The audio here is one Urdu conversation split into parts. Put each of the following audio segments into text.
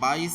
22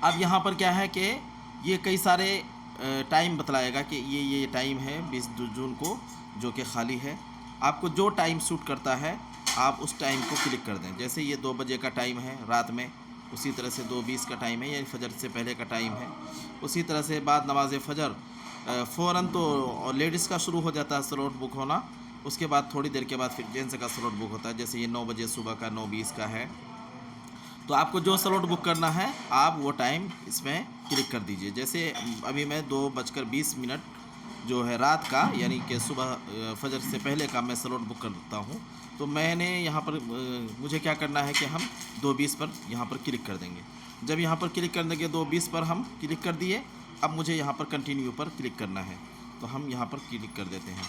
اب یہاں پر کیا ہے کہ یہ کئی سارے ٹائم بتلائے گا کہ یہ ٹائم ہے 20 جون کو جو کہ خالی ہے. آپ کو جو ٹائم سوٹ کرتا ہے آپ اس ٹائم کو کلک کر دیں. جیسے یہ 2 بجے کا ٹائم ہے رات میں، اسی طرح سے 2:20 کا ٹائم ہے، یعنی فجر سے پہلے کا ٹائم ہے. اسی طرح سے بعد نماز فجر فوراً تو لیڈیز کا شروع ہو جاتا ہے سلوٹ بک ہونا. اس کے بعد تھوڑی دیر کے بعد پھر جینٹس کا سلوٹ بک ہوتا ہے. جیسے یہ 9 بجے صبح کا 9:20 کا ہے. تو آپ کو جو سلوٹ بک کرنا ہے آپ وہ ٹائم اس میں کلک کر دیجئے. جیسے ابھی میں 2:20 جو ہے رات کا، یعنی کہ صبح فجر سے پہلے کا میں سلوٹ بک کرتا ہوں. تو میں نے یہاں پر مجھے کیا کرنا ہے کہ ہم 2:20 پر یہاں پر کلک کر دیں گے. جب یہاں پر کلک کر دیں گے 2:20 پر ہم کلک کر دیے. اب مجھے یہاں پر کنٹینیو پر کلک کرنا ہے تو ہم یہاں پر کلک کر دیتے ہیں.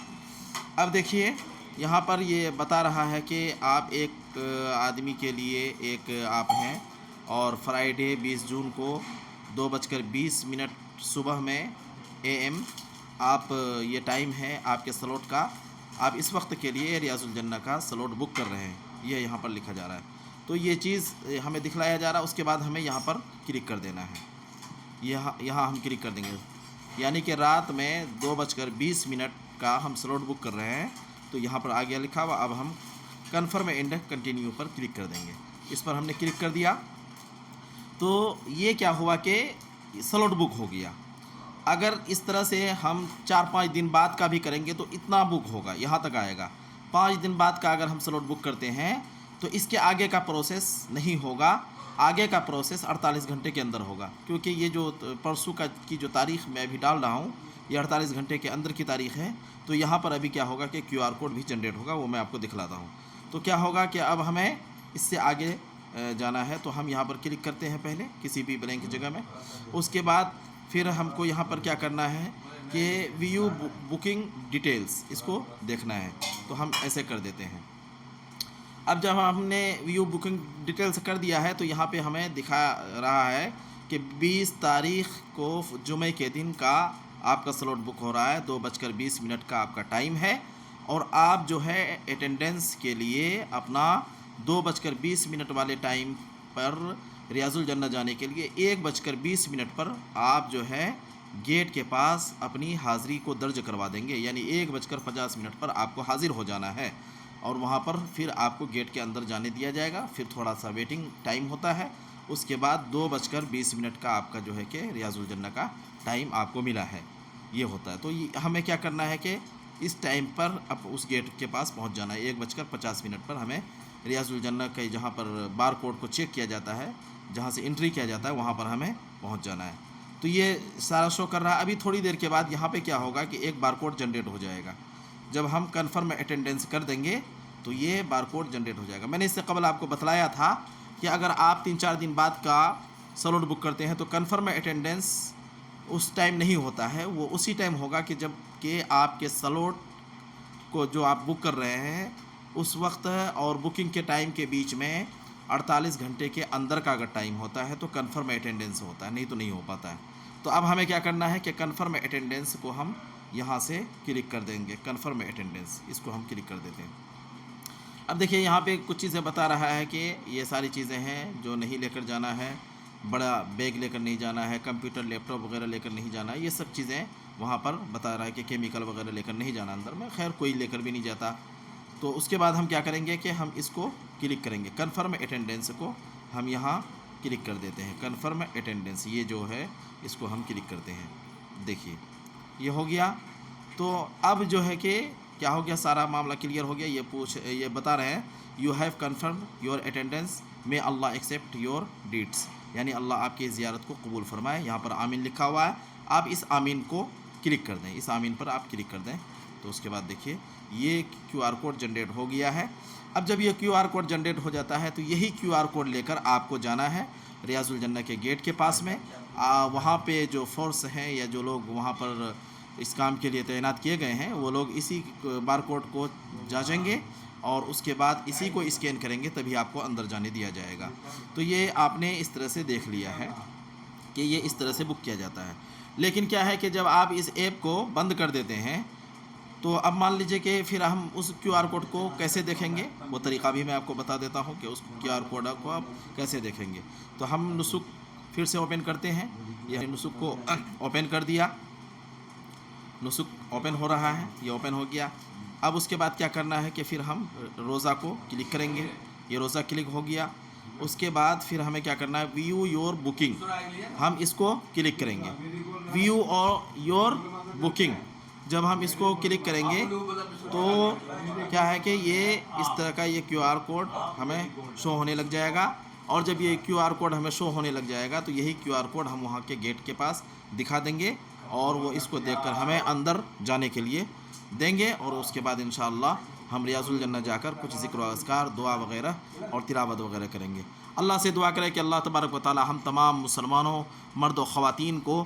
اب دیکھیے یہاں پر یہ بتا رہا ہے کہ آپ ایک آدمی کے لیے ایک آپ ہیں، اور فرائیڈے 20 جون کو 2:20 صبح میں AM آپ یہ ٹائم ہے آپ کے سلوٹ کا. آپ اس وقت کے لیے ریاض الجنہ کا سلوٹ بک کر رہے ہیں، یہ یہاں پر لکھا جا رہا ہے. تو یہ چیز ہمیں دکھلایا جا رہا ہے. اس کے بعد ہمیں یہاں پر کلک کر دینا ہے. یہاں ہم کلک کر دیں گے، یعنی کہ رات میں 2:20 کا ہم سلوٹ بک کر رہے ہیں. تو یہاں پر آگے لکھا ہوا، اب ہم confirm and continue per click کر دیں گے. اس پر ہم نے کلک کر دیا تو یہ کیا ہوا کہ سلوٹ بک ہو گیا. اگر اس طرح سے ہم 4-5 دن بعد کا بھی کریں گے تو اتنا بک ہوگا، یہاں تک آئے گا. 5 دن بعد کا اگر ہم سلوٹ بک کرتے ہیں تو اس کے آگے کا پروسیس نہیں ہوگا. آگے کا پروسیس 48 گھنٹے کے اندر ہوگا، کیونکہ یہ جو پرسوں کی جو تاریخ میں ابھی ڈال رہا ہوں یہ 48 گھنٹے کے اندر کی تاریخ ہے. تو یہاں پر ابھی کیا ہوگا کہ QR کوڈ بھی جنریٹ ہوگا، وہ میں آپ کو دکھلاتا ہوں. تو کیا ہوگا کہ اب ہمیں اس سے آگے جانا ہے تو ہم یہاں پر کلک کرتے ہیں پہلے کسی بھی بلینک جگہ میں. اس کے بعد پھر ہم کو یہاں پر کیا کرنا ہے کہ ویو بکنگ ڈیٹیلز اس کو دیکھنا ہے. تو ہم ایسے کر دیتے ہیں. اب جب ہم نے ویو بکنگ ڈیٹیلز کر دیا ہے تو یہاں پہ ہمیں دکھا رہا ہے کہ 20 تاریخ کو جمعے کے دن کا آپ کا سلوٹ بک ہو رہا ہے. 2:20 کا آپ کا ٹائم ہے، اور آپ جو ہے اٹینڈنس کے لیے اپنا 2:20 والے ٹائم پر ریاض الجنہ جانے کے لیے 1:20 پر آپ جو ہے گیٹ کے پاس اپنی حاضری کو درج کروا دیں گے. یعنی 1:50 پر آپ کو حاضر ہو جانا ہے، اور وہاں پر پھر آپ کو گیٹ کے اندر جانے دیا جائے گا. پھر تھوڑا سا ویٹنگ ٹائم ہوتا ہے. اس کے بعد 2:20 کا آپ کا جو ہے کہ ریاض الجنہ کا ٹائم آپ کو ملا ہے، یہ ہوتا ہے. تو ہمیں کیا کرنا ہے کہ اس ٹائم پر اب اس گیٹ کے پاس پہنچ جانا ہے. 1:50 پر ہمیں ریاض الجنہ کے جہاں پر بار کوڈ کو چیک کیا جاتا ہے، جہاں سے انٹری کیا جاتا ہے، وہاں پر ہمیں پہنچ جانا ہے. تو یہ سارا شو کر رہا ہے. ابھی تھوڑی دیر کے بعد یہاں پہ کیا ہوگا کہ ایک بار کوڈ جنریٹ ہو جائے گا. جب ہم کنفرم اٹینڈنس کر دیں گے تو یہ بار کوڈ جنریٹ ہو جائے گا. میں نے اس سے قبل آپ کو بتلایا تھا کہ اگر آپ 3-4 دن بعد کا سلوٹ بک کرتے ہیں تو کنفرم اٹینڈنس اس ٹائم نہیں ہوتا ہے. وہ اسی ٹائم ہوگا کہ جب کہ آپ کے سلوٹ کو جو آپ بک کر رہے ہیں اس وقت اور بکنگ کے ٹائم کے بیچ میں 48 گھنٹے کے اندر کا اگر ٹائم ہوتا ہے تو کنفرم اٹینڈنس ہوتا ہے، نہیں تو نہیں ہو پاتا ہے. تو اب ہمیں کیا کرنا ہے کہ کنفرم اٹینڈنس کو ہم یہاں سے کلک کر دیں گے. کنفرم اٹینڈنس اس کو ہم کلک کر دیتے ہیں. اب دیکھیے یہاں پہ کچھ چیزیں بتا رہا ہے کہ یہ ساری چیزیں ہیں جو نہیں لے کر جانا ہے. بڑا بیگ لے کر نہیں جانا ہے، کمپیوٹر لیپ ٹاپ وغیرہ لے کر نہیں جانا ہے. یہ سب چیزیں وہاں پر بتا رہا ہے کہ کیمیکل وغیرہ لے کر نہیں جانا اندر میں. خیر کوئی لے کر بھی نہیں جاتا. تو اس کے بعد ہم کیا کریں گے کہ ہم اس کو کلک کریں گے. کنفرم اٹینڈنس کو ہم یہاں کلک کر دیتے ہیں. کنفرم اٹینڈنس یہ جو ہے اس کو ہم کلک کرتے ہیں. دیکھیے یہ ہو گیا. تو اب جو ہے کہ کیا ہو گیا، سارا معاملہ کلیئر ہو گیا. یہ بتا رہے ہیں you have confirm your attendance, may اللہ ایکسیپٹ یور ڈیٹس، یعنی اللہ آپ کی زیارت کو قبول فرمائے. یہاں پر آمین لکھا ہوا ہے. آپ اس آمین کو کلک کر دیں. اس آمین پر آپ کلک کر دیں. تو اس کے بعد دیکھیے یہ QR کوڈ جنریٹ ہو گیا ہے. اب جب یہ QR کوڈ جنریٹ ہو جاتا ہے تو یہی QR کوڈ لے کر آپ کو جانا ہے ریاض الجنہ کے گیٹ کے پاس میں. وہاں پہ جو فورس ہیں یا جو لوگ وہاں پر اس کام کے لیے تعینات کیے گئے ہیں وہ لوگ اسی بار کوڈ کو جانچیں گے اور اس کے بعد اسی کو اسکین کریں گے، تبھی آپ کو اندر جانے دیا جائے گا. تو یہ آپ نے اس طرح سے دیکھ لیا ہے کہ یہ اس طرح سے بک کیا جاتا ہے. لیکن کیا ہے کہ جب آپ اس ایپ کو بند کر دیتے ہیں تو اب مان لیجئے کہ پھر ہم اس QR کوڈ کو کیسے دیکھیں گے، وہ طریقہ بھی میں آپ کو بتا دیتا ہوں کہ اس QR کوڈ کو آپ کیسے دیکھیں گے. تو ہم نسخ پھر سے اوپن کرتے ہیں، یہ نسک کو اوپن کر دیا، نسک اوپن ہو رہا ہے، یہ اوپن ہو گیا۔ اب اس کے بعد کیا کرنا ہے کہ پھر ہم روزہ کو کلک کریں گے، یہ روزہ کلک ہو گیا۔ اس کے بعد پھر ہمیں کیا کرنا ہے، ویو یور بکنگ، ہم اس کو کلک کریں گے، ویو اور یور بکنگ۔ جب ہم اس کو کلک کریں گے تو کیا ہے کہ یہ اس طرح کا یہ QR کوڈ ہمیں شو ہونے لگ جائے گا، اور جب یہ QR کوڈ ہمیں شو ہونے لگ جائے گا تو یہی QR کوڈ ہم وہاں کے گیٹ کے پاس دکھا دیں گے، اور وہ اس کو دیکھ کر ہمیں اندر جانے کے لیے دیں گے، اور اس کے بعد انشاءاللہ ہم ریاض الجنہ جا کر کچھ ذکر و اذکار، دعا وغیرہ اور تلاوت وغیرہ کریں گے۔ اللہ سے دعا کریں کہ اللہ تبارک و تعالی ہم تمام مسلمانوں، مرد و خواتین کو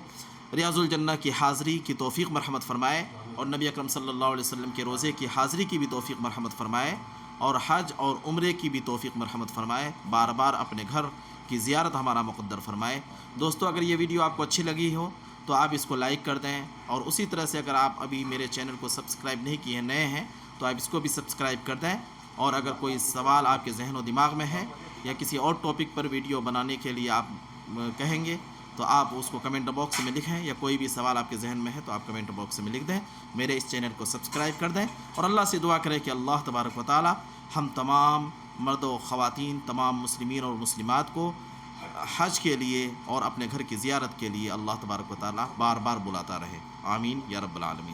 ریاض الجنہ کی حاضری کی توفیق مرحمت فرمائے، اور نبی اکرم صلی اللہ علیہ وسلم کے روزے کی حاضری کی بھی توفیق مرحمت فرمائے، اور حج اور عمرے کی بھی توفیق مرحمت فرمائے، بار بار اپنے گھر کی زیارت ہمارا مقدر فرمائے۔ دوستو، اگر یہ ویڈیو آپ کو اچھی لگی ہو تو آپ اس کو لائک کر دیں، اور اسی طرح سے اگر آپ ابھی میرے چینل کو سبسکرائب نہیں کیے ہیں، نئے ہیں، تو آپ اس کو بھی سبسکرائب کر دیں، اور اگر کوئی سوال آپ کے ذہن و دماغ میں ہے یا کسی اور ٹاپک پر ویڈیو بنانے کے لیے آپ کہیں گے تو آپ اس کو کمنٹ باکس میں لکھیں، یا کوئی بھی سوال آپ کے ذہن میں ہے تو آپ کمنٹ باکس میں لکھ دیں، میرے اس چینل کو سبسکرائب کر دیں، اور اللہ سے دعا کریں کہ اللہ تبارک و تعالی ہم تمام مرد و خواتین، تمام مسلمین اور مسلمات کو حج کے لیے اور اپنے گھر کی زیارت کے لیے اللہ تبارک و تعالی بار بار بلاتا رہے۔ آمین یا رب العالمین۔